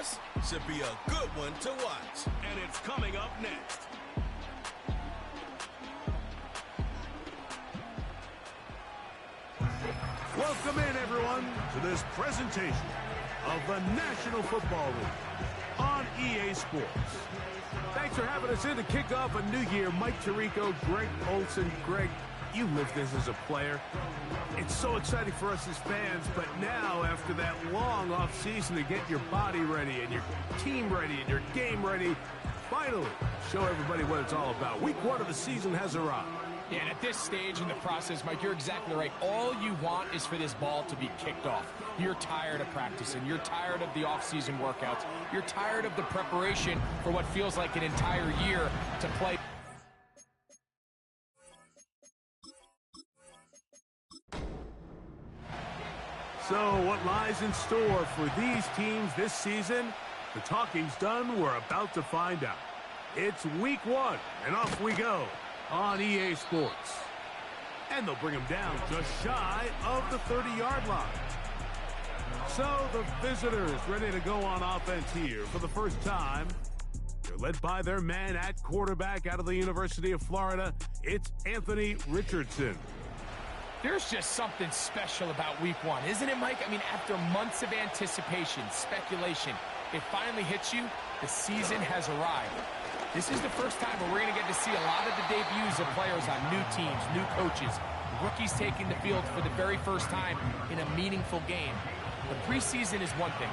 pass should be a good one to watch. And it's coming up next. Welcome in, everyone, to this presentation of the National Football League on EA Sports. Thanks for having us in to kick off a new year. Mike Tirico, Greg Olson. Greg, you lived this as a player. It's so exciting for us as fans, but now, after that long off season to get your body ready and your team ready and your game ready, finally show everybody what it's all about. Week 1 of the season has arrived. Yeah, and at this stage in the process, Mike, you're exactly right. All you want is for this ball to be kicked off. You're tired of practicing. You're tired of the off-season workouts. You're tired of the preparation for what feels like an entire year to play. So what lies in store for these teams this season? The talking's done. We're about to find out. It's week 1, and off we go on EA Sports. And they'll bring them down just shy of the 30-yard line. So the visitors ready to go on offense here for the first time. They're led by their man at quarterback out of the University of Florida. It's Anthony Richardson. There's just something special about week 1, isn't it, Mike? I mean, after months of anticipation, speculation, it finally hits you. The season has arrived. This is the first time where we're going to get to see a lot of the debuts of players on new teams, new coaches, rookies taking the field for the very first time in a meaningful game. The preseason is one thing,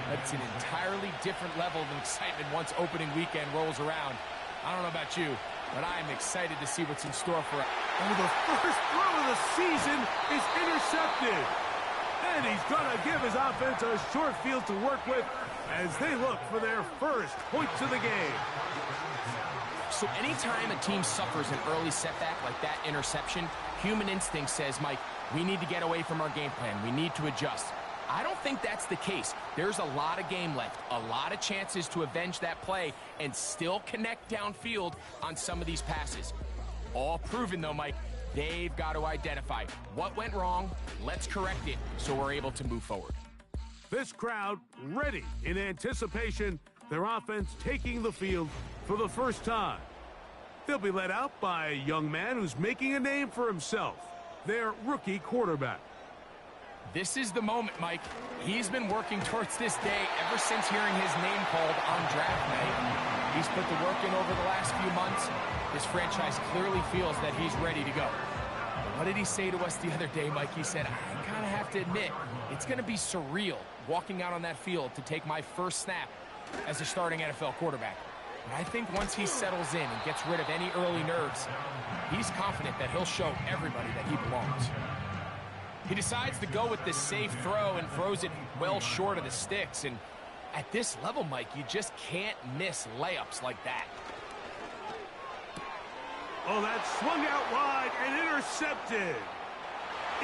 but it's an entirely different level of excitement once opening weekend rolls around. I don't know about you, but I'm excited to see what's in store for us. And the first throw of the season is intercepted. And he's going to give his offense a short field to work with as they look for their first points of the game. So anytime a team suffers an early setback like that interception, human instinct says, Mike, we need to get away from our game plan. We need to adjust. I don't think that's the case. There's a lot of game left, a lot of chances to avenge that play and still connect downfield on some of these passes. All proven, though, Mike, they've got to identify what went wrong, let's correct it so we're able to move forward. This crowd ready in anticipation, their offense taking the field for the first time. They'll be led out by a young man who's making a name for himself, their rookie quarterback. This is the moment, Mike. He's been working towards this day ever since hearing his name called on draft night. He's put the work in over the last few months. This franchise clearly feels that he's ready to go. What did he say to us the other day, Mike? He said, I kind of have to admit, it's going to be surreal walking out on that field to take my first snap as a starting NFL quarterback. But I think once he settles in and gets rid of any early nerves, he's confident that he'll show everybody that he belongs. He decides to go with the safe throw and throws it well short of the sticks. And at this level, Mike, you just can't miss layups like that. Oh, that swung out wide and intercepted.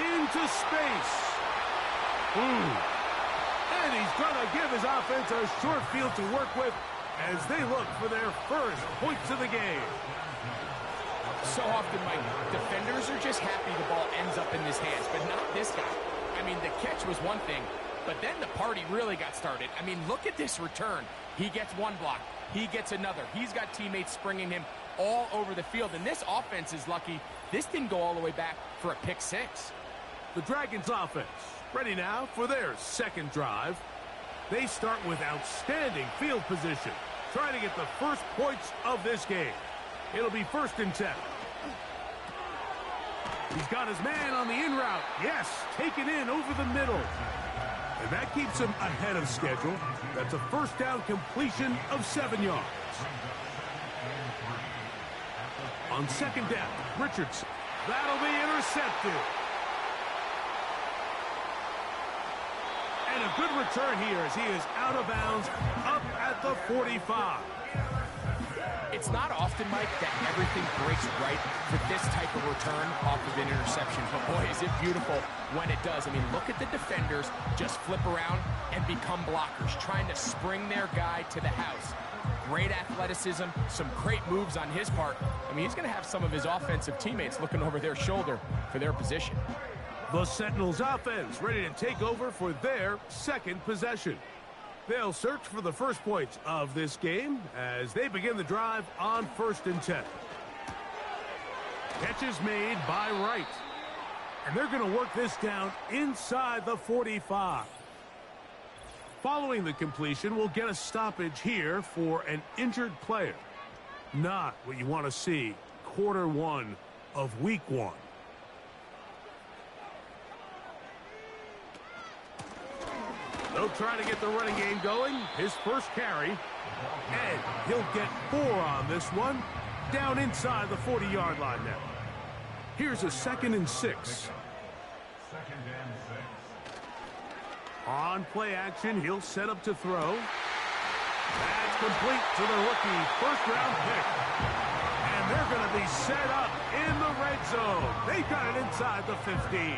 Into space. And he's going to give his offense a short field to work with as they look for their first points of the game. So often, Mike, defenders are just happy the ball ends up in his hands, but not this guy. I mean, the catch was one thing, but then the party really got started. I mean, look at this return. He gets one block. He gets another. He's got teammates springing him all over the field, and this offense is lucky this didn't go all the way back for a pick six. The Dragons offense ready now for their second drive. They start with outstanding field position, trying to get the first points of this game. It'll be 1st and 10. He's got his man on the in route. Yes, taken in over the middle. And that keeps him ahead of schedule. That's a first down completion of 7 yards. On 2nd down, Richardson. That'll be intercepted. And a good return here as he is out of bounds up at the 45. It's not often, Mike, that everything breaks right for this type of return off of an interception. But, boy, is it beautiful when it does. I mean, look at the defenders just flip around and become blockers, trying to spring their guy to the house. Great athleticism, some great moves on his part. I mean, he's going to have some of his offensive teammates looking over their shoulder for their position. The Sentinels offense ready to take over for their second possession. They'll search for the first points of this game as they begin the drive on 1st and 10. Catch is made by Wright. And they're going to work this down inside the 45. Following the completion, we'll get a stoppage here for an injured player. Not what you want to see quarter one of week 1. They'll try to get the running game going. His first carry. And he'll get 4 on this one. Down inside the 40-yard line now. Here's a 2nd and 6. On play action, he'll set up to throw. That's complete to the rookie first-round pick. And they're going to be set up in the red zone. They've got it inside the 15.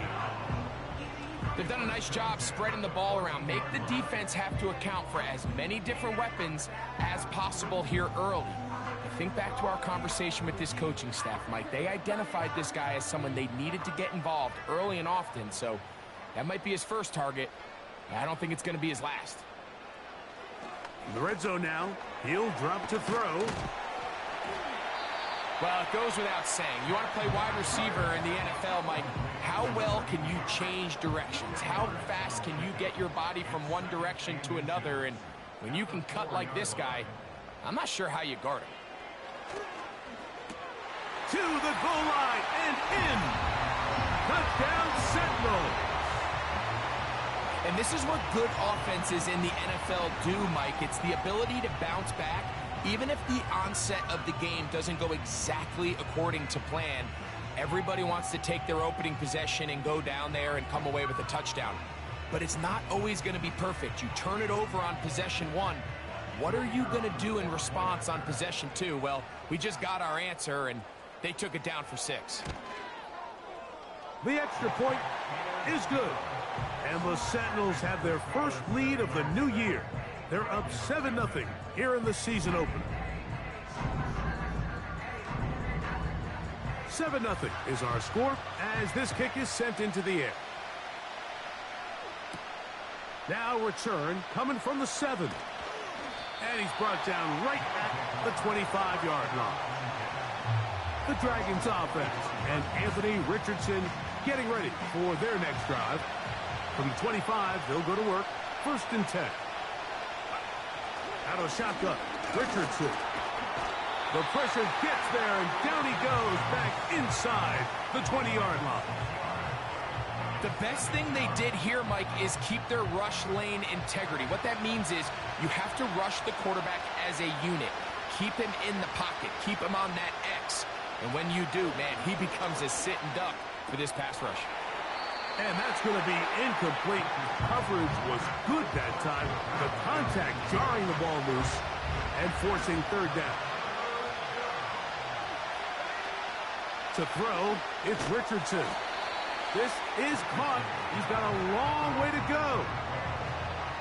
They've done a nice job spreading the ball around. Make the defense have to account for as many different weapons as possible here early. Think back to our conversation with this coaching staff, Mike. They identified this guy as someone they needed to get involved early and often, so that might be his first target. I don't think it's going to be his last. In the red zone now, he'll drop to throw. Well, it goes without saying. You want to play wide receiver in the NFL, Mike, how well can you change directions? How fast can you get your body from one direction to another? And when you can cut like this guy, I'm not sure how you guard him. To the goal line and in. Touchdown, Sentinels. And this is what good offenses in the NFL do, Mike. It's the ability to bounce back, even if the onset of the game doesn't go exactly according to plan. Everybody wants to take their opening possession and go down there and come away with a touchdown. But it's not always going to be perfect. You turn it over on possession 1. What are you going to do in response on possession 2? Well, we just got our answer, and they took it down for 6. The extra point is good. And the Sentinels have their first lead of the new year. They're up 7-0 here in the season opener. 7-0 is our score as this kick is sent into the air. Now return coming from the 7. And he's brought down right at the 25-yard line. The Dragons offense and Anthony Richardson getting ready for their next drive. From 25, they'll go to work. 1st and 10. Out of the shotgun, Richardson. The pressure gets there, and down he goes back inside the 20-yard line. The best thing they did here, Mike, is keep their rush lane integrity. What that means is you have to rush the quarterback as a unit. Keep him in the pocket. Keep him on that X. And when you do, man, he becomes a sitting duck for this pass rush. And that's going to be incomplete. Coverage was good that time. The contact jarring the ball loose and forcing 3rd down. To throw, it's Richardson. This is caught. He's got a long way to go.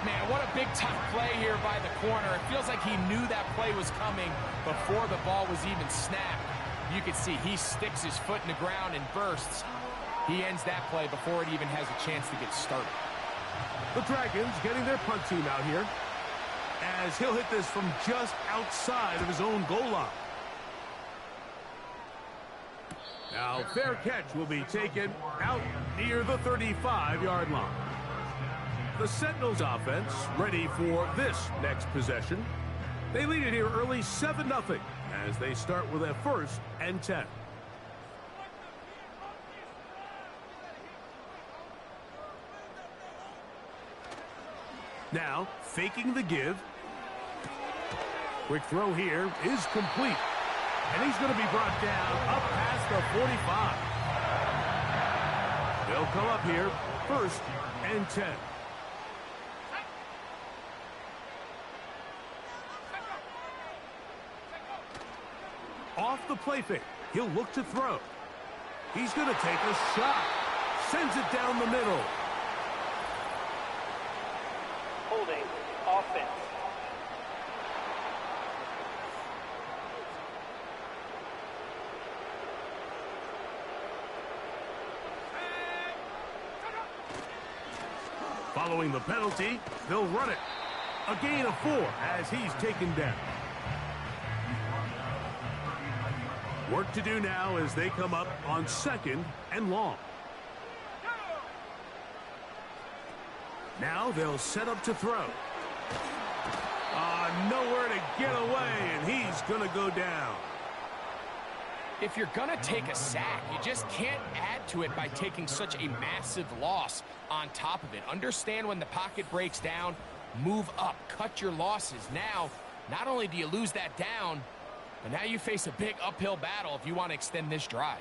Man, what a big tough play here by the corner. It feels like he knew that play was coming before the ball was even snapped. You can see he sticks his foot in the ground and bursts. He ends that play before it even has a chance to get started. The Dragons getting their punt team out here as he'll hit this from just outside of his own goal line. Now, fair catch will be taken out near the 35-yard line. The Sentinels offense ready for this next possession. They lead it here early 7-0 as they start with a 1st and 10. Now, faking the give. Quick throw here is complete. And he's going to be brought down up past the 45. They'll come up here 1st and 10. Off the play fake. He'll look to throw. He's going to take a shot. Sends it down the middle. Holding offense. Following the penalty, they'll run it. A gain of 4 as he's taken down. Work to do now as they come up on 2nd and long. Now they'll set up to throw. Nowhere to get away, and he's going to go down. If you're going to take a sack, you just can't add to it by taking such a massive loss on top of it. Understand when the pocket breaks down, move up, cut your losses. Now, not only do you lose that down, but now you face a big uphill battle if you want to extend this drive.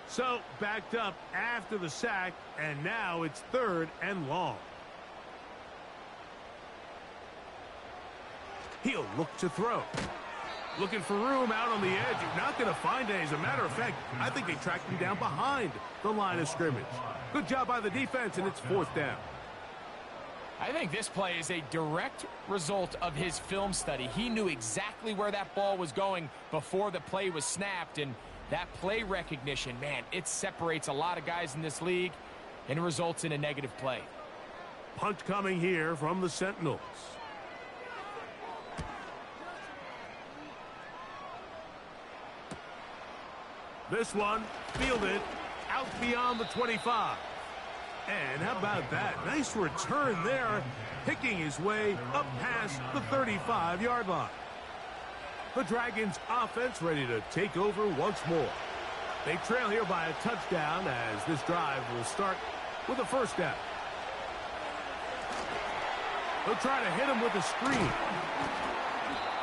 So, backed up after the sack, and now it's 3rd and long. He'll look to throw. Looking for room out on the edge. You're not going to find it. As a matter of fact, I think they tracked him down behind the line of scrimmage. Good job by the defense, and it's 4th down. I think this play is a direct result of his film study. He knew exactly where that ball was going before the play was snapped, and that play recognition, man, it separates a lot of guys in this league and results in a negative play. Punt coming here from the Sentinels. This one fielded out beyond the 25. And how about that? Nice return there, picking his way up past the 35-yard line. The Dragons offense ready to take over once more. They trail here by a touchdown as this drive will start with a 1st down. They'll try to hit him with a screen.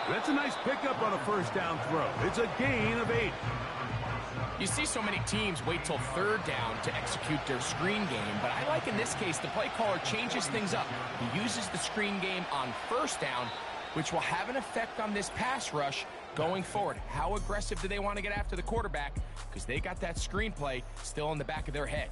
That's a nice pickup on a 1st down throw. It's a gain of 8. You see so many teams wait till 3rd down to execute their screen game, but I like in this case the play caller changes things up. He uses the screen game on 1st down, which will have an effect on this pass rush going forward. How aggressive do they want to get after the quarterback? Because they got that screen play still in the back of their head.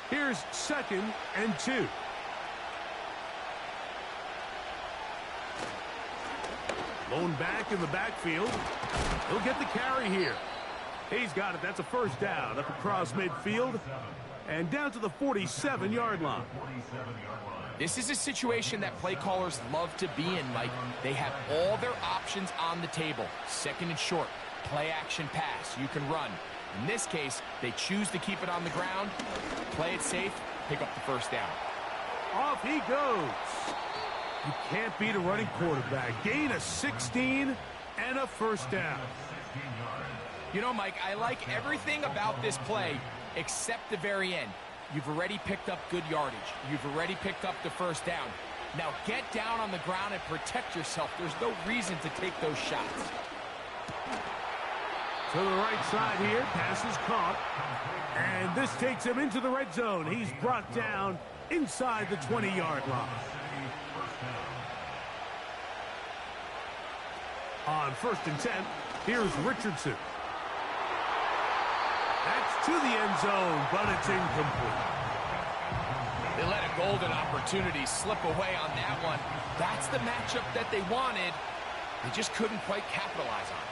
Here's 2nd and 2. Lone back in the backfield. He'll get the carry here. He's got it. That's a 1st down up across midfield and down to the 47-yard line. This is a situation that play callers love to be in, Mike. They have all their options on the table. 2nd and short, play action pass. You can run. In this case, they choose to keep it on the ground, play it safe, pick up the 1st down. Off he goes. You can't beat a running quarterback. Gain of 16 and a 1st down. You know, Mike, I like everything about this play except the very end. You've already picked up good yardage. You've already picked up the 1st down. Now get down on the ground and protect yourself. There's no reason to take those shots. To the right side here, pass is caught. And this takes him into the red zone. He's brought down inside the 20-yard line. On 1st and 10, here's Richardson. That's to the end zone, but it's incomplete. They let a golden opportunity slip away on that one. That's the matchup that they wanted. They just couldn't quite capitalize on it.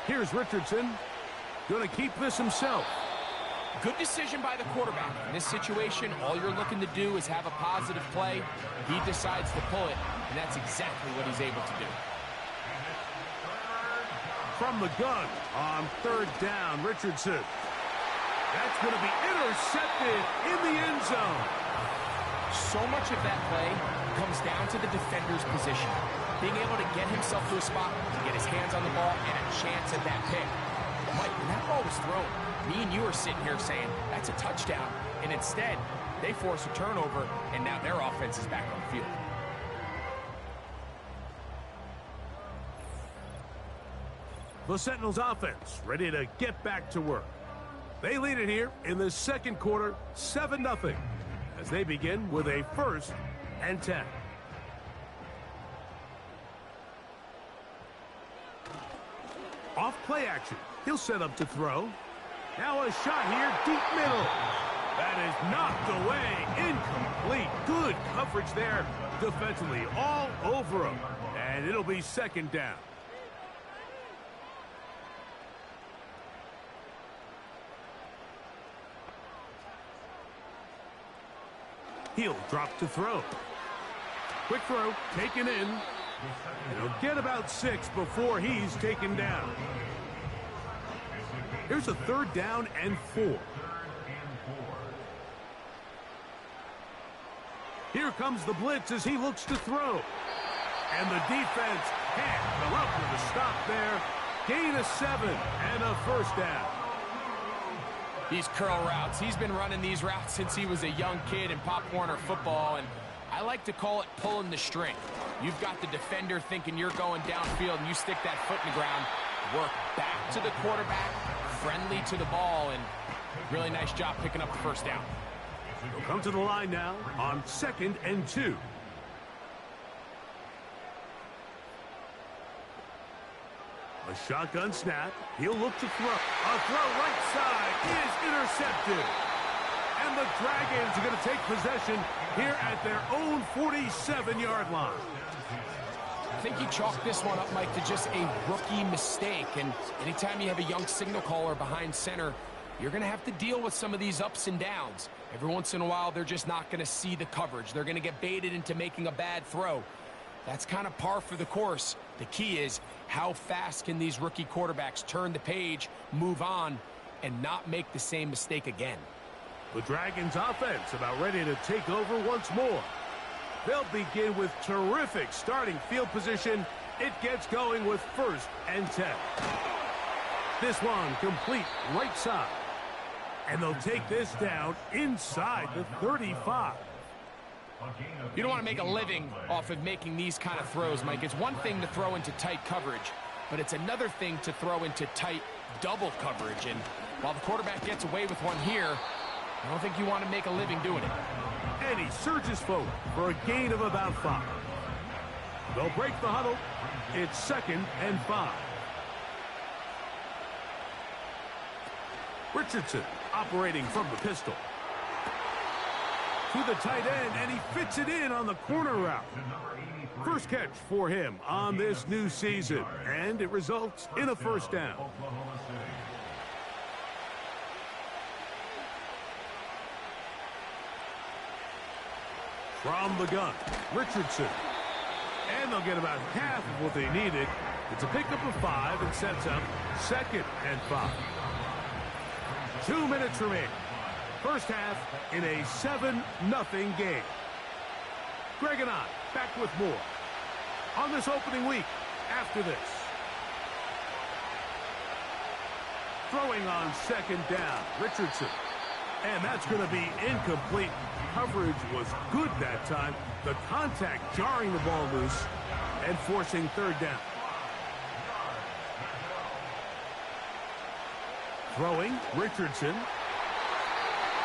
Here's Richardson. Going to keep this himself. Good decision by the quarterback. In this situation, all you're looking to do is have a positive play. He decides to pull it, and that's exactly what he's able to do. From the gun on 3rd down, Richardson. That's going to be intercepted in the end zone. So much of that play comes down to the defender's position. Being able to get himself to a spot, to get his hands on the ball, and a chance at that pick. Mike, when that ball was thrown, me and you are sitting here saying, that's a touchdown. And instead, they force a turnover, and now their offense is back on the field. The Sentinels offense ready to get back to work. They lead it here in the 2nd quarter, 7-0, as they begin with a 1st and 10. Off play action. He'll set up to throw. Now a shot here, deep middle. That is knocked away. Incomplete. Good coverage there defensively, all over him. And it'll be second down. He'll drop to throw. Quick throw, taken in. And he'll get about 6 before he's taken down. Here's a 3rd down and 4. Here comes the blitz as he looks to throw. And the defense can't come up with a stop there. Gain of 7 and a first down. These curl routes, he's been running these routes since he was a young kid in Pop Warner football, and I like to call it pulling the string. You've got the defender thinking you're going downfield, and you stick that foot in the ground, work back to the quarterback, friendly to the ball, and really nice job picking up the first down. He'll come to the line now on 2nd and 2. A shotgun snap. He'll look to throw. A throw right side is intercepted. And the Dragons are going to take possession here at their own 47-yard line. I think you chalk this one up, Mike, to just a rookie mistake. And anytime you have a young signal caller behind center, you're going to have to deal with some of these ups and downs. Every once in a while, they're just not going to see the coverage. They're going to get baited into making a bad throw. That's kind of par for the course. The key is how fast can these rookie quarterbacks turn the page, move on, and not make the same mistake again. The Dragons offense about ready to take over once more. They'll begin with terrific starting field position. It gets going with 1st and 10. This one complete right side. And they'll take this down inside the 35. You don't want to make a living off of making these kind of throws, Mike. It's one thing to throw into tight coverage, but it's another thing to throw into tight double coverage. And while the quarterback gets away with one here, I don't think you want to make a living doing it. And he surges forward for a gain of about 5. They'll break the huddle. It's 2nd and 5. Richardson operating from the pistol. To the tight end, and he fits it in on the corner route. First catch for him on this new season, and it results in a first down. From the gun, Richardson. And they'll get about half of what they needed. It's a pickup of 5 and sets up 2nd and 5. 2 minutes remaining. First half in a 7-0 game. Greg and I back with more on this opening week after this. Throwing on 2nd down, Richardson. And that's going to be incomplete. Coverage was good that time. The contact jarring the ball loose and forcing 3rd down. Throwing, Richardson.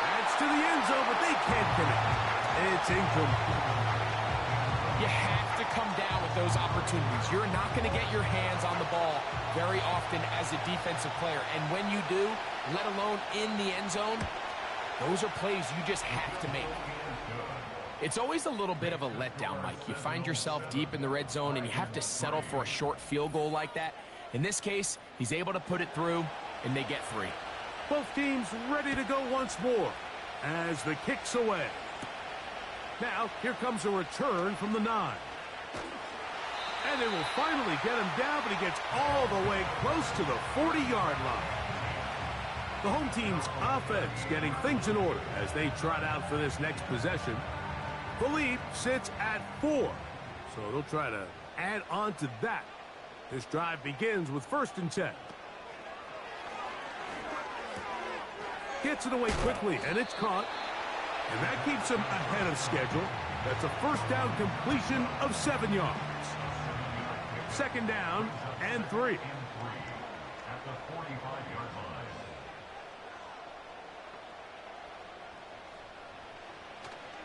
That's to the end zone, but they can't connect. It's incomplete. You have to come down with those opportunities. You're not going to get your hands on the ball very often as a defensive player. And when you do, let alone in the end zone, those are plays you just have to make. It's always a little bit of a letdown, Mike. You find yourself deep in the red zone and you have to settle for a short field goal like that. In this case, he's able to put it through, and they get 3. Both teams ready to go once more as the kick's away. Now, here comes a return from the 9. And they will finally get him down, but he gets all the way close to the 40-yard line. The home team's offense getting things in order as they trot out for this next possession. The lead sits at 4, so they'll try to add on to that. This drive begins with 1st and 10. Gets it away quickly, and it's caught. And that keeps him ahead of schedule. That's a first down completion of 7 yards. 2nd down and 3.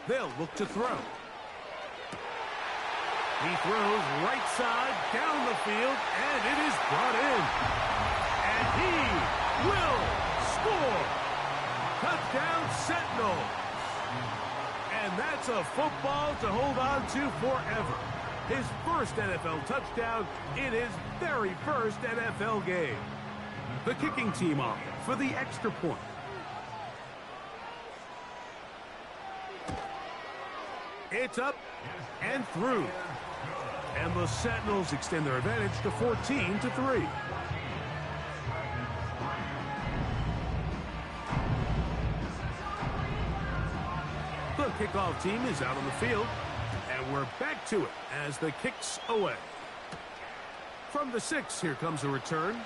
They'll look to throw. He throws right side down the field, and it is brought in. Touchdown, Sentinels. And that's a football to hold on to forever. His first NFL touchdown in his very first NFL game. The kicking team off for the extra point. It's up and through. And the Sentinels extend their advantage to 14-3. The kickoff team is out on the field, and we're back to it as the kick's away. From the 6, here comes a return.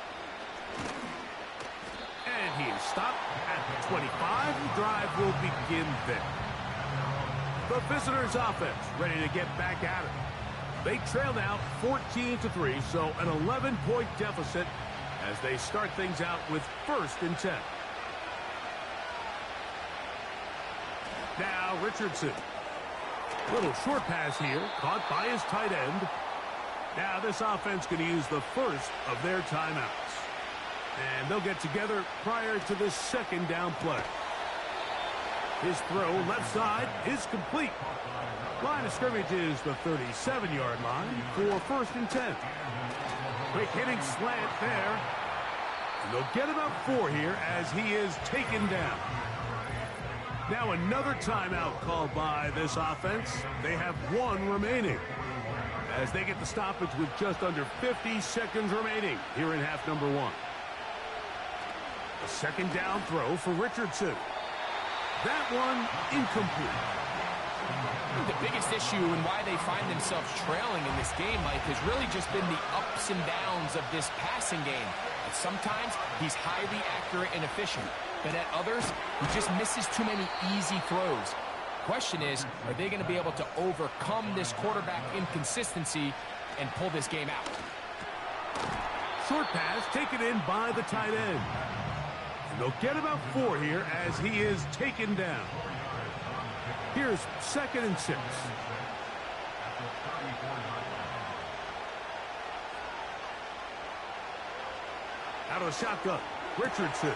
And he is stopped at the 25. The drive will begin there. The visitors' offense ready to get back at it. They trail now 14-3, so an 11-point deficit as they start things out with 1st and 10. Now Richardson. Little short pass here, caught by his tight end. Now this offense going to use the first of their timeouts. And they'll get together prior to the 2nd down play. His throw left side is complete. Line of scrimmage is the 37-yard line for 1st and 10. Quick hitting slant there. And they'll get about 4 here as he is taken down. Now another timeout called by this offense. They have 1 remaining as they get the stoppage with just under 50 seconds remaining here in half number 1. A 2nd down throw for Richardson. That one incomplete. The biggest issue and why they find themselves trailing in this game, Mike, has really just been the ups and downs of this passing game. And sometimes he's highly accurate and efficient, but at others, he just misses too many easy throws. Question is, are they going to be able to overcome this quarterback inconsistency and pull this game out? Short pass taken in by the tight end. And they'll get about 4 here as he is taken down. Here's 2nd and 6. Out of the shotgun, Richardson.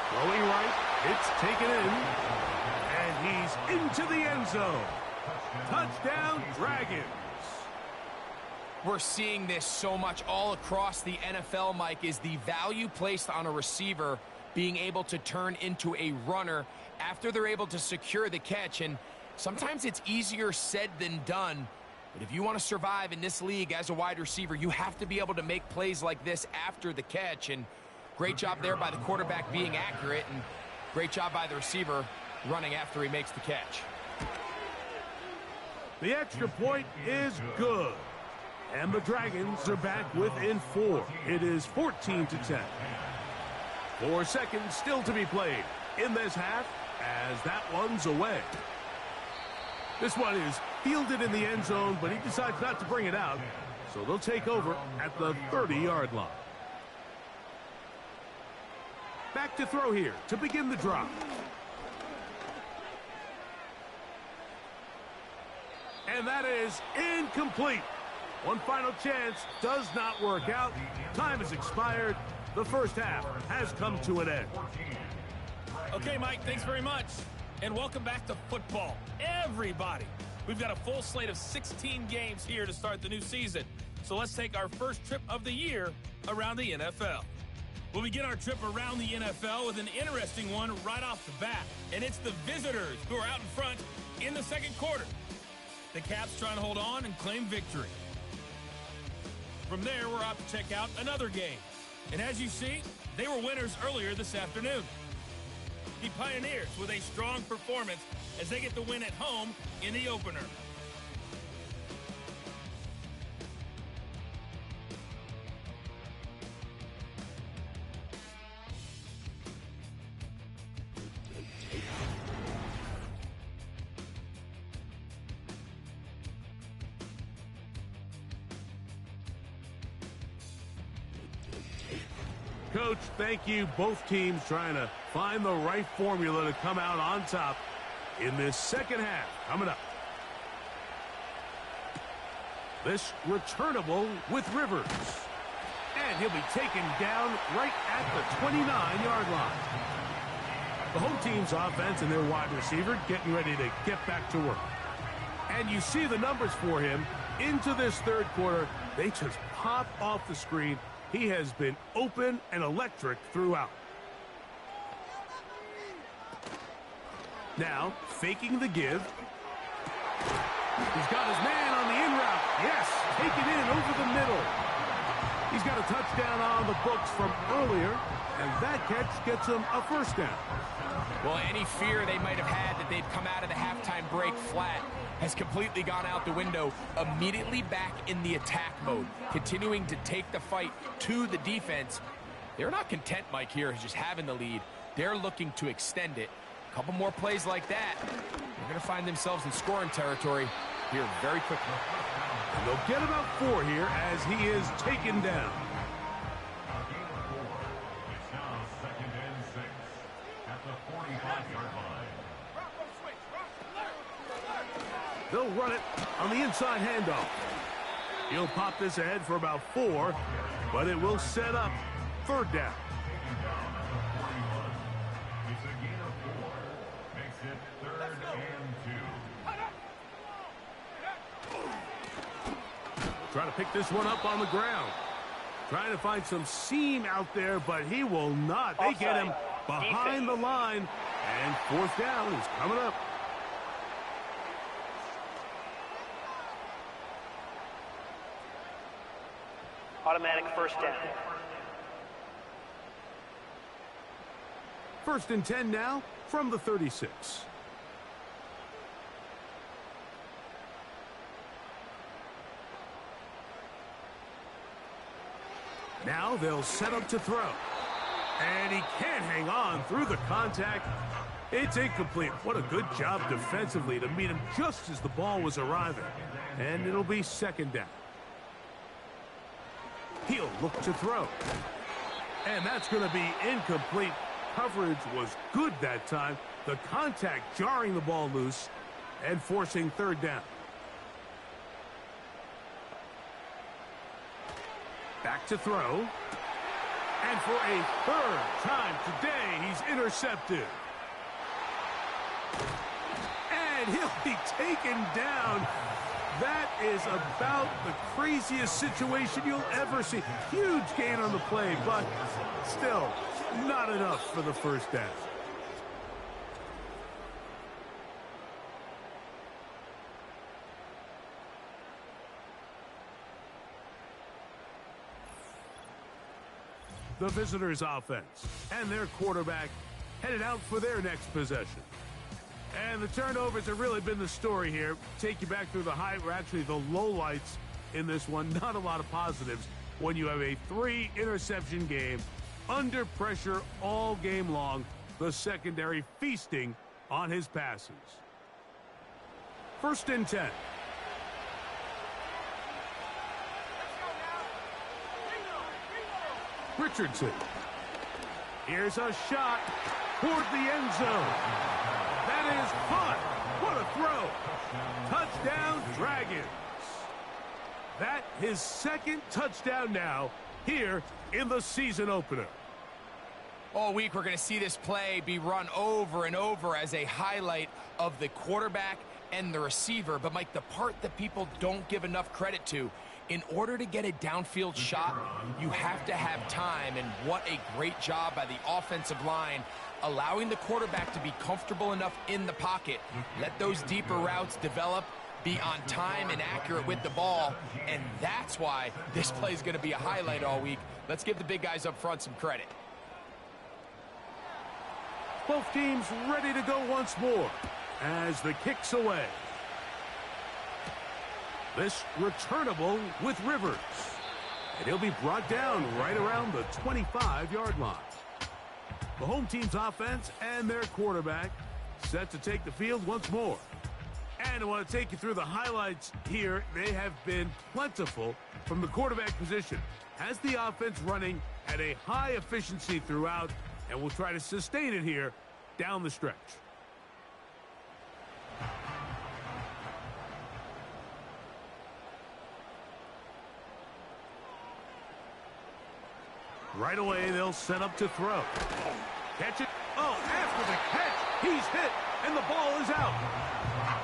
Throwing right, it's taken in. And he's into the end zone. Touchdown, Dragons. We're seeing this so much all across the NFL, Mike, is the value placed on a receiver being able to turn into a runner after they're able to secure the catch. And sometimes it's easier said than done. But if you want to survive in this league as a wide receiver, you have to be able to make plays like this after the catch. And great job there by the quarterback being accurate, and great job by the receiver running after he makes the catch. The extra point is good. And the Dragons are back within 4. It is 14-10. 4 seconds still to be played in this half as that one's away. This one is fielded in the end zone, but he decides not to bring it out. So they'll take over at the 30-yard line. Back to throw here to begin the drop. And that is incomplete. One final chance does not work out. Time has expired. The first half has come to an end. Okay, Mike, thanks very much. And welcome back to football. Everybody. We've got a full slate of 16 games here to start the new season. So let's take our first trip of the year around the NFL. We'll begin our trip around the NFL with an interesting one right off the bat. And it's the visitors who are out in front in the 2nd quarter. The Caps trying to hold on and claim victory. From there, we're out to check out another game. And as you see, they were winners earlier this afternoon. The Pioneers with a strong performance as they get the win at home in the opener. Coach, thank you. Both teams trying to find the right formula to come out on top in this second half. Coming up. This returnable with Rivers. And he'll be taken down right at the 29-yard line. The home team's offense and their wide receiver getting ready to get back to work. And you see the numbers for him into this third quarter. They just pop off the screen. He has been open and electric throughout. Now, faking the give. He's got his man on the in route. Yes, take it in over the middle. He's got a touchdown on the books from earlier, and that catch gets him a first down. Well, any fear they might have had that they'd come out of the halftime break flat has completely gone out the window. Immediately back in the attack mode, continuing to take the fight to the defense. They're not content, Mike, here, just having the lead. They're looking to extend it. A couple more plays like that, they're going to find themselves in scoring territory here very quickly. And they'll get about 4 here as he is taken down. It's now 2nd and 6 at the 45-yard line. They'll run it on the inside handoff. He'll pop this ahead for about 4, but it will set up 3rd down. It's a gain of 4. Makes it 3rd and 2. Try to pick this one up on the ground. Trying to find some seam out there, but he will not. They get him behind the line, and 4th down is coming up. Automatic first down. 1st and 10 now from the 36. Now they'll set up to throw. And he can't hang on through the contact. It's incomplete. What a good job defensively to meet him just as the ball was arriving. And it'll be 2nd down. He'll look to throw. And that's going to be incomplete. Coverage was good that time. The contact jarring the ball loose and forcing 3rd down. Back to throw. And for a 3rd time today, he's intercepted. And he'll be taken down. That is about the craziest situation you'll ever see. Huge gain on the play, but still not enough for the 1st down. The visitors' offense and their quarterback headed out for their next possession. And the turnovers have really been the story here. Take you back through the actually the lowlights in this one. Not a lot of positives when you have a 3-interception game under pressure all game long. The secondary feasting on his passes. 1st and 10. Richardson. Here's a shot toward the end zone. That is caught. What a throw. Touchdown, Dragons. That his 2nd touchdown now here in the season opener. All week we're going to see this play be run over and over as a highlight of the quarterback and the receiver. But, Mike, the part that people don't give enough credit to, in order to get a downfield shot, you have to have time. And what a great job by the offensive line, allowing the quarterback to be comfortable enough in the pocket. Let those deeper routes develop, be on time and accurate with the ball. And that's why this play is going to be a highlight all week. Let's give the big guys up front some credit. Both teams ready to go once more as the kick's away. This returnable with Rivers. And he'll be brought down right around the 25-yard line. The home team's offense and their quarterback set to take the field once more. And I want to take you through the highlights here. They have been plentiful from the quarterback position. Has the offense running at a high efficiency throughout, and we'll try to sustain it here down the stretch. Right away, they'll set up to throw. Catch it. Oh, after the catch, he's hit, and the ball is out.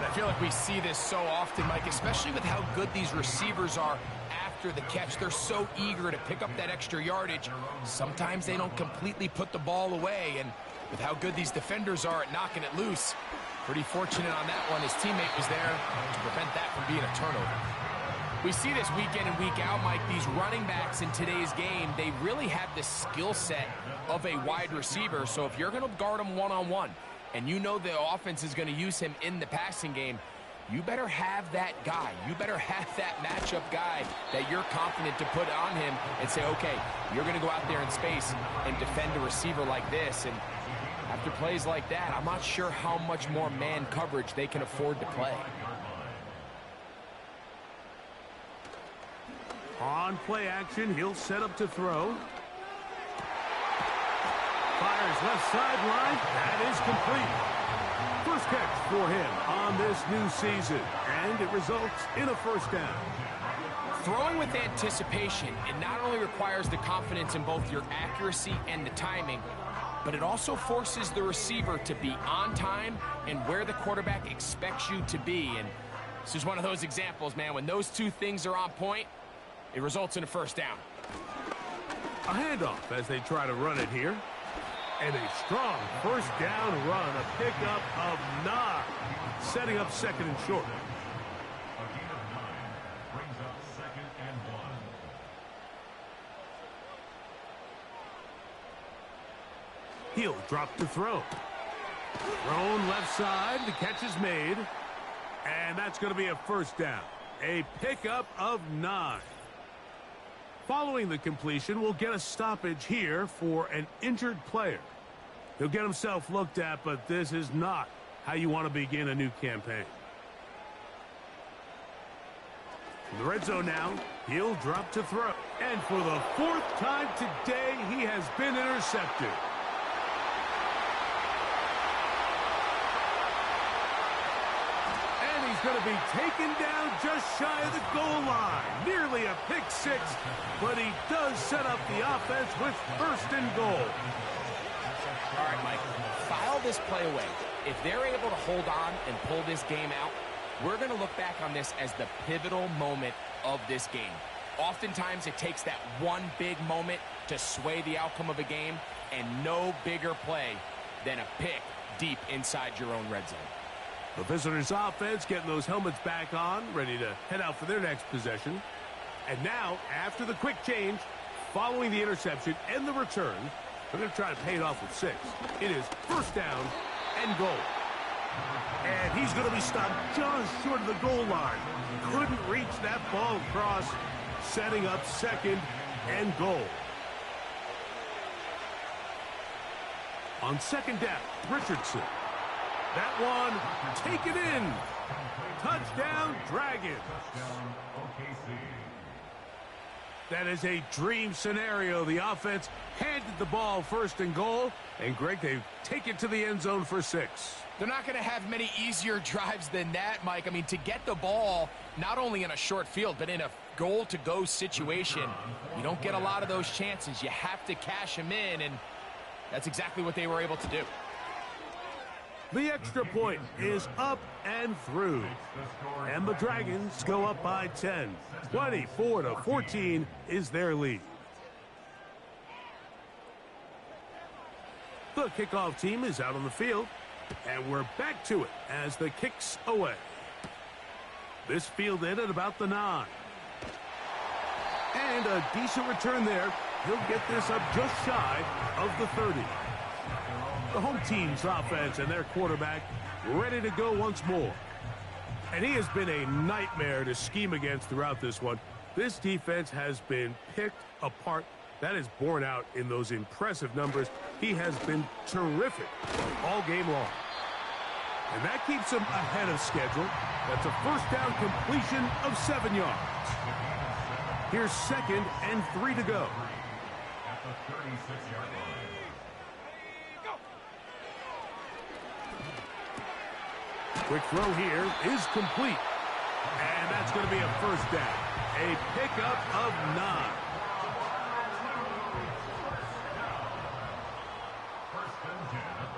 I feel like we see this so often, Mike, especially with how good these receivers are after the catch. They're so eager to pick up that extra yardage. Sometimes they don't completely put the ball away, and with how good these defenders are at knocking it loose, pretty fortunate on that one. His teammate was there to prevent that from being a turnover. We see this week in and week out, Mike. These running backs in today's game, they really have the skill set of a wide receiver. So if you're going to guard him one-on-one, and you know the offense is going to use him in the passing game, you better have that guy. You better have that matchup guy that you're confident to put on him and say, okay, you're going to go out there in space and defend a receiver like this. And after plays like that, I'm not sure how much more man coverage they can afford to play. On play action, he'll set up to throw. Fires left sideline. That is complete. First catch for him on this new season, and it results in a first down. Throwing with anticipation, it not only requires the confidence in both your accuracy and the timing, but it also forces the receiver to be on time and where the quarterback expects you to be. And this is one of those examples, man. When those two things are on point, it results in a first down. A handoff as they try to run it here. And a strong first down run, a pickup of 9, setting up second and short. A gain of 9 brings up 2nd and 1. He'll drop to throw. Thrown left side, the catch is made. And that's going to be a first down. A pickup of 9. Following the completion, we'll get a stoppage here for an injured player. He'll get himself looked at, but this is not how you want to begin a new campaign. In the red zone now, he'll drop to throw. And for the 4th time today, he has been intercepted. And he's going to be taken down just shy of the goal line. Nearly a pick six, but he does set up the offense with first and goal. All right, Mike, file this play away. If they're able to hold on and pull this game out, we're going to look back on this as the pivotal moment of this game. Oftentimes, it takes that one big moment to sway the outcome of a game, and no bigger play than a pick deep inside your own red zone. The visitors' offense getting those helmets back on, ready to head out for their next possession. And now, after the quick change, following the interception and the return, they're going to try to pay it off with 6. It is first down and goal. And he's going to be stopped just short of the goal line. Couldn't reach that ball across, setting up second and goal. On second down, Richardson. That one, take it in. Touchdown, Dragons. Touchdown, OKC. That is a dream scenario. The offense handed the ball first and goal. And, Greg, they take it to the end zone for 6. They're not going to have many easier drives than that, Mike. I mean, to get the ball, not only in a short field, but in a goal-to-go situation, you don't get a lot of those chances. You have to cash them in, and that's exactly what they were able to do. The extra point is up and through. And the Dragons go up by 10. 24-14 is their lead. The kickoff team is out on the field. And we're back to it as the kick's away. This fielded at about the 9. And a decent return there. He'll get this up just shy of the 30. The home team's offense and their quarterback ready to go once more. And he has been a nightmare to scheme against throughout this one. This defense has been picked apart. That is borne out in those impressive numbers. He has been terrific all game long. And that keeps him ahead of schedule. That's a first down completion of 7 yards. Here's 2nd and 3 to go. At the 36-yard line. Quick throw here is complete. And that's going to be a first down. A pickup of 9. First and 10 at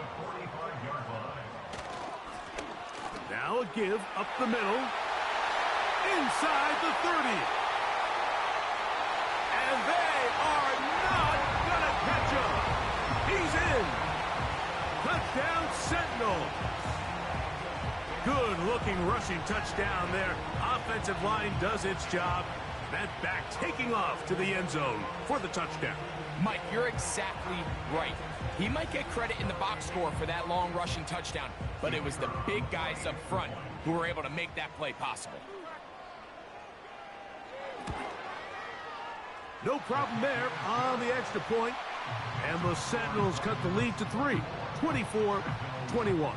a give up the middle. Inside the 30. And they are not going to catch him. He's in. Touchdown, Sentinels. Good-looking rushing touchdown there. Offensive line does its job. That back taking off to the end zone for the touchdown. Mike, you're exactly right. He might get credit in the box score for that long rushing touchdown, but it was the big guys up front who were able to make that play possible. No problem there on the extra point. And the Sentinels cut the lead to 3, 24-21.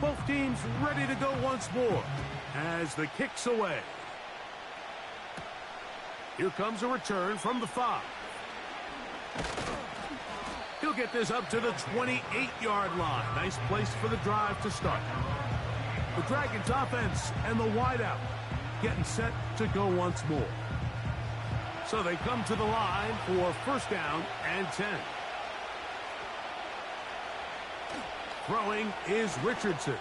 Both teams ready to go once more as the kick's away. Here comes a return from the 5. He'll get this up to the 28-yard line. Nice place for the drive to start. The Dragons offense and the wideout getting set to go once more. So they come to the line for first down and 10. Throwing is Richardson.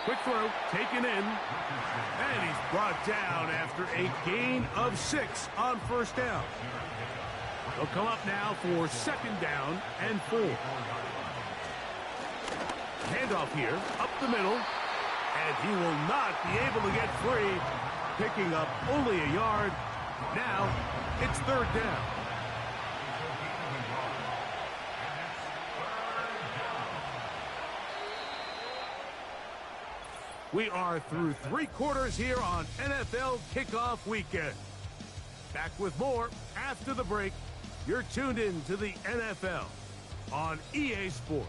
Quick throw, taken in. And he's brought down after a gain of 6 on first down. They'll come up now for second down and 4. Handoff here, up the middle. And he will not be able to get free. Picking up only a yard. Now, it's third down. We are through 3 quarters here on NFL Kickoff Weekend. Back with more after the break. You're tuned in to the NFL on EA Sports.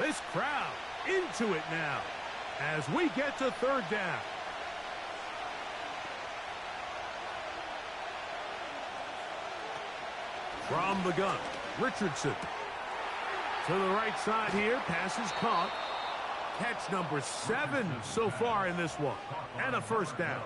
This crowd into it now as we get to third down. From the gun, Richardson. To the right side here, pass is caught. Catch number 7 so far in this one. And a first down.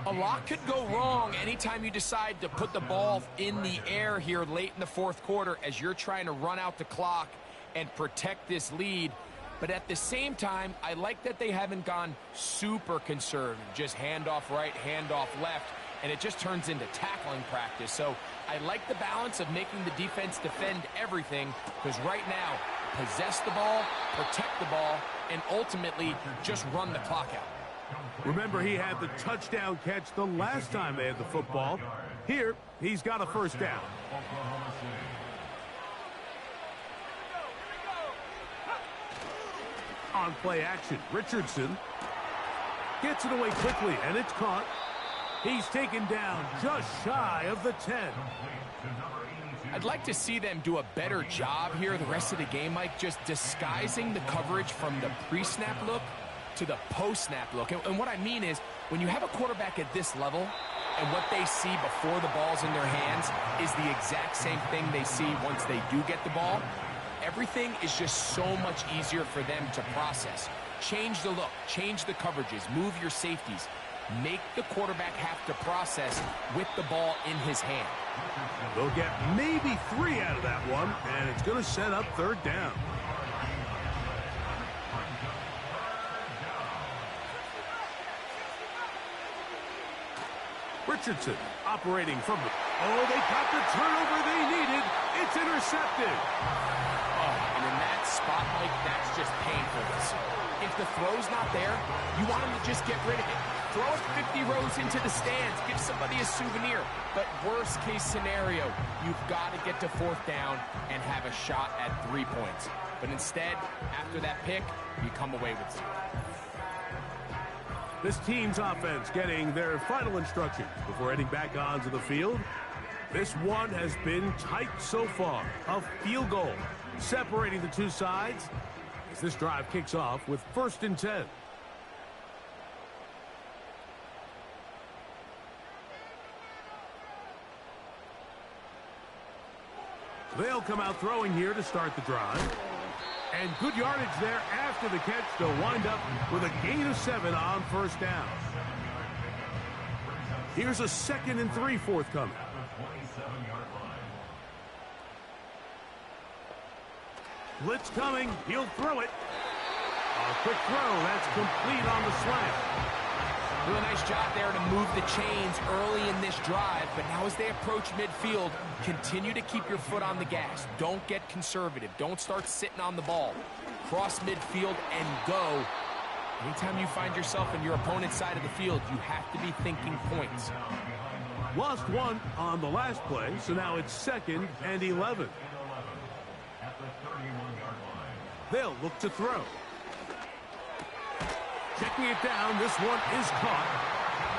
A lot could go wrong anytime you decide to put the ball in the air here late in the fourth quarter as you're trying to run out the clock and protect this lead. But at the same time, I like that they haven't gone super conservative. Just handoff right, handoff left, and it just turns into tackling practice. So I like the balance of making the defense defend everything, because right now, possess the ball, protect the ball, and ultimately just run the clock out. Remember, he had the touchdown catch the last time they had the football. Here, he's got a first down. On play action, Richardson gets it away quickly, and it's caught. He's taken down just shy of the 10. I'd like to see them do a better job here the rest of the game, Mike, just disguising the coverage from the pre-snap look to the post-snap look. And what I mean is, when you have a quarterback at this level, and what they see before the ball's in their hands is the exact same thing they see once they do get the ball, everything is just so much easier for them to process. Change the look, change the coverages, move your safeties. Make the quarterback have to process with the ball in his hand. They'll get maybe 3 out of that one, and it's going to set up third down. Richardson operating from the... Oh, they got the turnover they needed. It's intercepted. And in that spot, Mike, that's just painful to see. If the throw's not there, you want him to just get rid of it. Throw it 50 rows into the stands. Give somebody a souvenir. But worst case scenario, you've got to get to fourth down and have a shot at 3 points. But instead, after that pick, you come away with 0. This team's offense getting their final instructions before heading back onto the field. This one has been tight so far. A field goal separating the two sides as this drive kicks off with first and 10. They'll come out throwing here to start the drive. And good yardage there after the catch. They'll wind up with a gain of 7 on first down. Here's a 2nd and 3 forthcoming. Blitz coming. He'll throw it. A quick throw. That's complete on the slant. Really nice job there to move the chains early in this drive, but now as they approach midfield, continue to keep your foot on the gas. Don't get conservative. Don't start sitting on the ball. Cross midfield and go. Anytime you find yourself in your opponent's side of the field, you have to be thinking points. Lost 1 on the last play, so now it's 2nd and 11. They'll look to throw. Checking it down, this one is caught.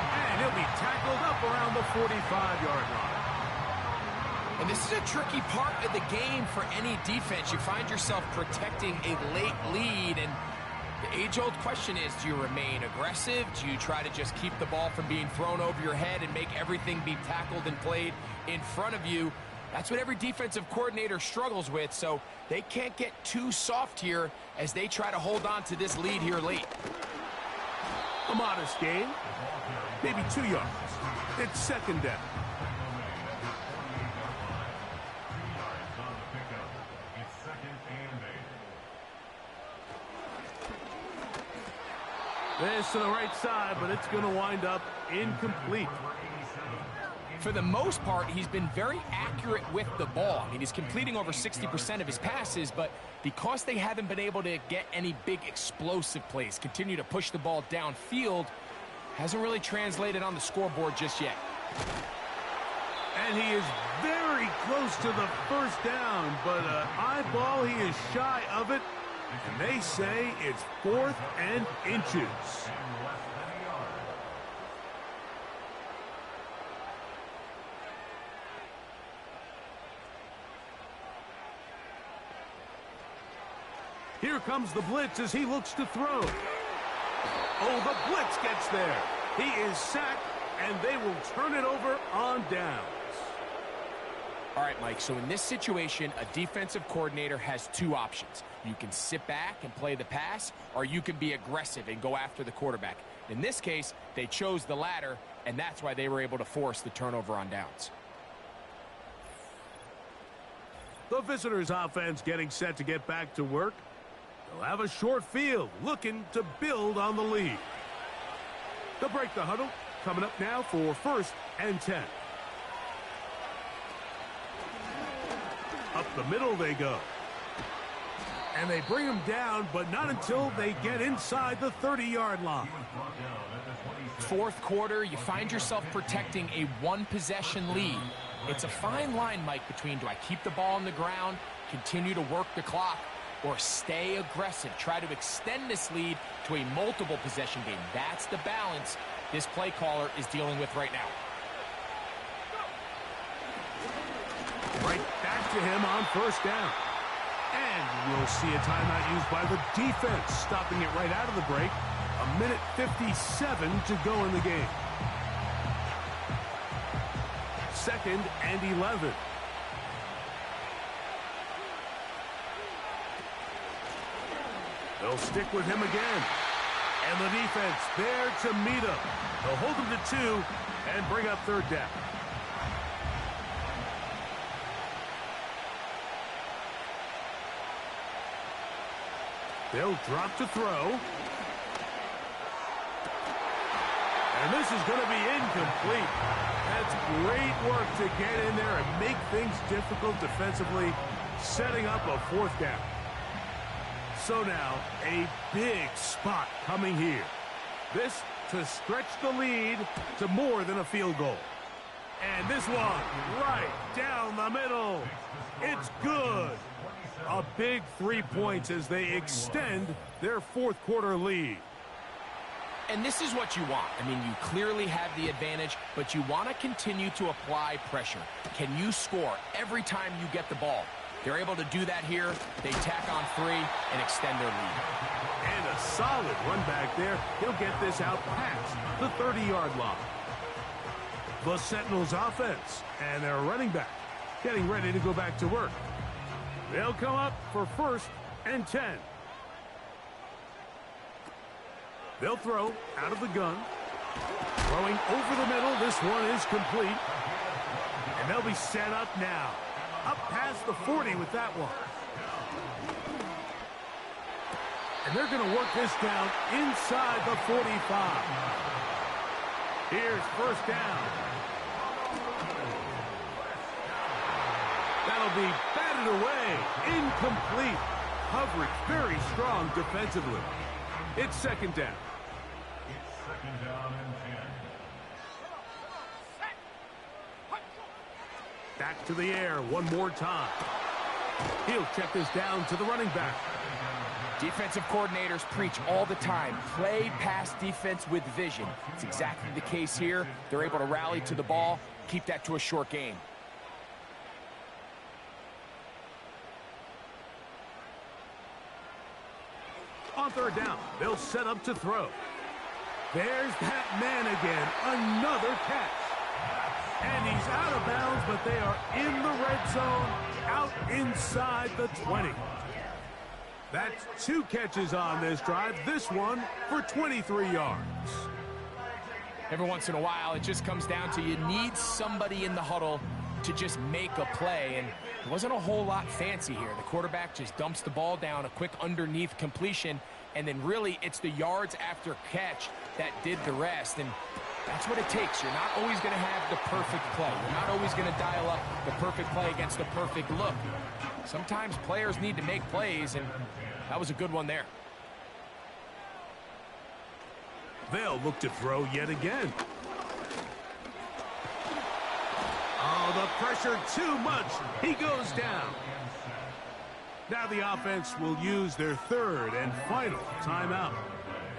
And he'll be tackled up around the 45-yard line. And this is a tricky part of the game for any defense. You find yourself protecting a late lead, and the age-old question is, do you remain aggressive? Do you try to just keep the ball from being thrown over your head and make everything be tackled and played in front of you? That's what every defensive coordinator struggles with, so they can't get too soft here as they try to hold on to this lead here late. A modest gain, maybe 2 yards. It's 2nd down. This to the right side, but it's going to wind up incomplete. For the most part, he's been very accurate with the ball. I mean, he's completing over 60% of his passes, but because they haven't been able to get any big explosive plays, continue to push the ball downfield, hasn't really translated on the scoreboard just yet. And he is very close to the first down, but eyeball, he is shy of it. And they say it's 4th and inches. Here comes the blitz as he looks to throw. Oh, the blitz gets there. He is sacked, and they will turn it over on downs. All right, Mike, so in this situation, a defensive coordinator has 2 options. You can sit back and play the pass, or you can be aggressive and go after the quarterback. In this case, they chose the latter, and that's why they were able to force the turnover on downs. The visitors' offense getting set to get back to work. They'll have a short field, looking to build on the lead. They'll break the huddle, coming up now for 1st and 10. Up the middle they go. And they bring him down, but not until they get inside the 30-yard line. 4th quarter, you find yourself protecting a 1-possession lead. It's a fine line, Mike, between do I keep the ball on the ground, continue to work the clock, or stay aggressive, try to extend this lead to a multiple possession game. That's the balance this play caller is dealing with right now. Right back to him on 1st down. And we'll see a timeout used by the defense, stopping it right out of the break. 1:57 to go in the game. 2nd and 11. They'll stick with him again. And the defense there to meet him. They'll hold him to 2 and bring up 3rd down. They'll drop to throw. And this is going to be incomplete. That's great work to get in there and make things difficult defensively, setting up a 4th down. So now, a big spot coming here. This to stretch the lead to more than a field goal. And this one right down the middle. It's good. A big 3 points as they extend their 4th quarter lead. And this is what you want. I mean, you clearly have the advantage, but you want to continue to apply pressure. Can you score every time you get the ball? They're able to do that here. They tack on 3 and extend their lead. And a solid run back there. He'll get this out past the 30-yard line. The Sentinels offense and their running back getting ready to go back to work. They'll come up for 1st and 10. They'll throw out of the gun. Throwing over the middle. This one is complete. And they'll be set up now. Up past the 40 with that one. And they're going to work this down inside the 45. Here's first down. That'll be batted away. Incomplete. Coverage very strong defensively. It's second down. It's second down and 10. Back to the air one more time. He'll check this down to the running back. Defensive coordinators preach all the time, play pass defense with vision. It's exactly the case here. They're able to rally to the ball, keep that to a short game. On third down, they'll set up to throw. There's that man again, another catch. And he's out of bounds, but they are in the red zone, out inside the 20. That's 2 catches on this drive, this one for 23 yards. Every once in a while, it just comes down to you need somebody in the huddle to just make a play, and it wasn't a whole lot fancy here. The quarterback just dumps the ball down, a quick underneath completion, and then really it's the yards after catch that did the rest, and that's what it takes. You're not always going to have the perfect play. You're not always going to dial up the perfect play against the perfect look. Sometimes players need to make plays, and that was a good one there. They'll look to throw yet again. Oh, the pressure too much. He goes down. Now the offense will use their third and final timeout.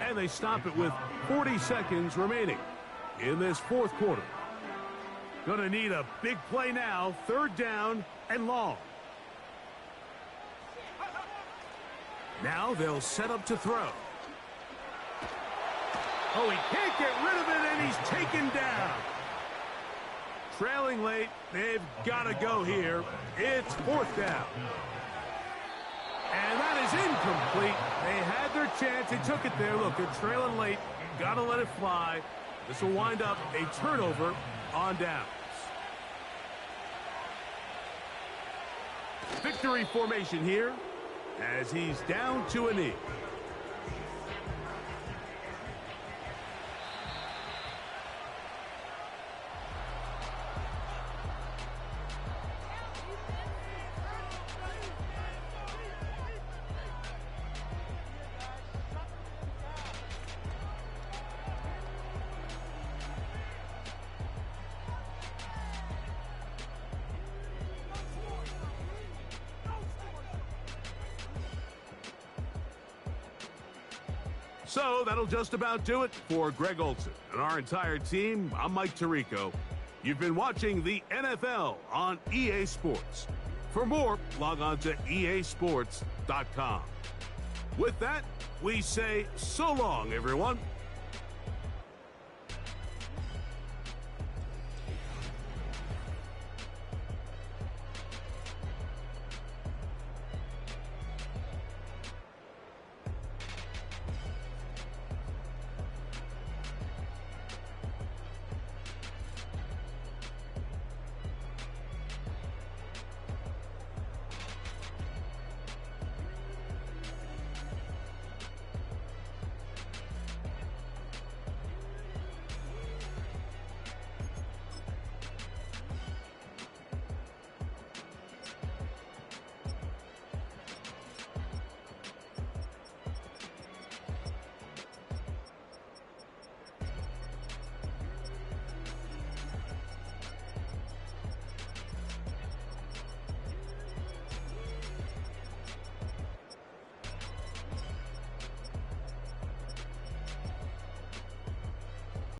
And they stop it with 40 seconds remaining in this fourth quarter. Gonna need a big play now. Third down and long. Now they'll set up to throw. Oh, he can't get rid of it, and he's taken down. Trailing late, they've got to go here. It's fourth down. And that is incomplete. They had their chance. They took it there. Look, they're trailing late. Got to let it fly. This will wind up a turnover on downs. Victory formation here as he's down to a knee. So that'll just about do it for Greg Olson and our entire team. I'm Mike Tirico. You've been watching the NFL on EA Sports. For more, log on to easports.com. With that, we say so long, everyone.